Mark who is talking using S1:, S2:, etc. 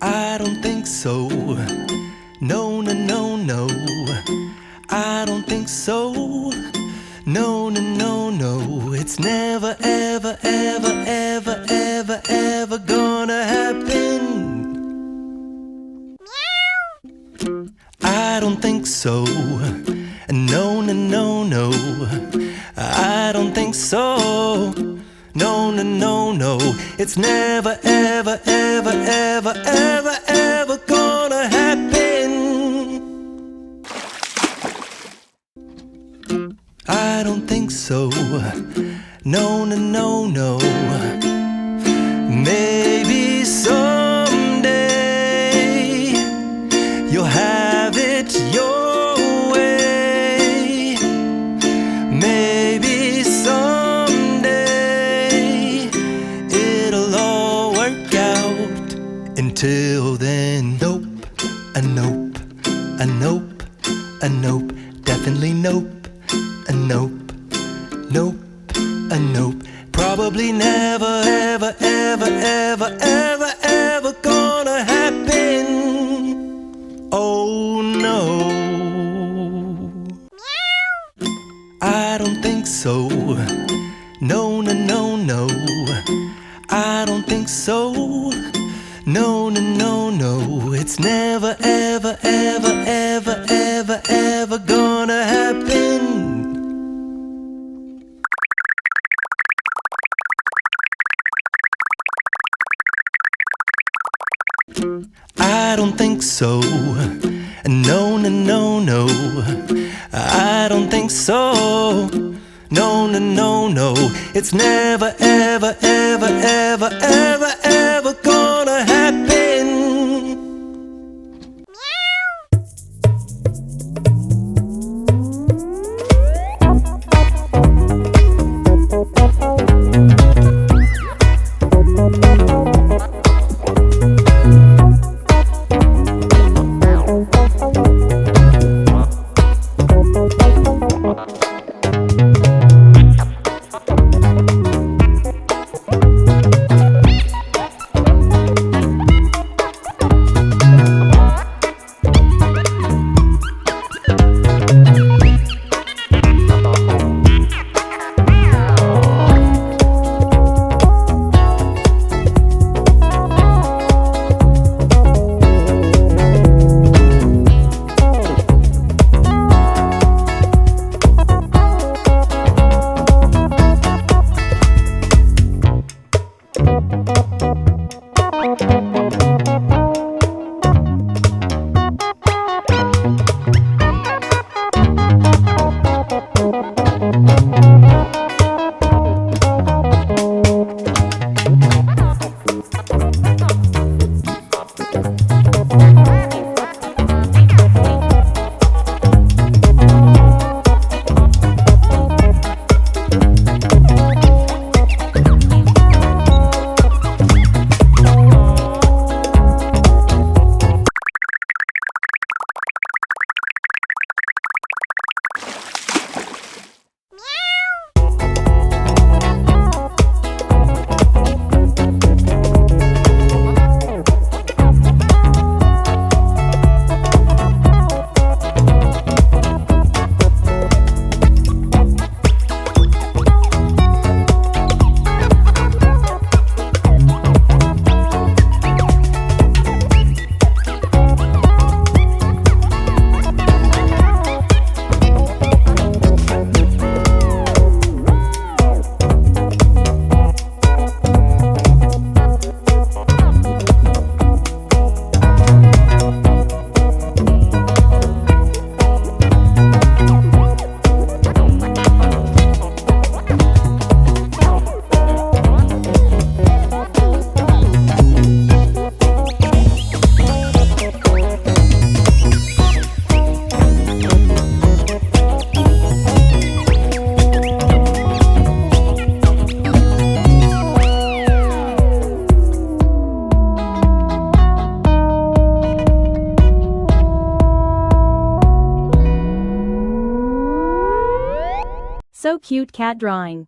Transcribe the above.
S1: I don't think so. No, no, no, no. I don't think so. No, no, no, no. It's never, ever, ever, ever, ever, ever gonna happen. I don't think so. No, no, no, no. I don't think so. No, no, no, no. It's never, ever, ever, ever, ever, ever gonna happen. I don't think so. No, no, no, no. Maybe someday you'll have it your way. Maybe someday it'll all work out. Until then, nope, a nope, a nope, a nope, definitely nope, a nope, nope, a nope. Probably never, ever, ever, ever, ever, ever gonna happen. Oh no. I don't think so. No, no, no, no. I don't think so. No, no, no, no. It's never, ever, ever, ever, ever, ever gonna happen. I don't think so. No, no, no, no. I don't think so. No, no, no, no. It's never, ever, ever, ever, ever, ever gonna happen.
S2: So cute cat drawing.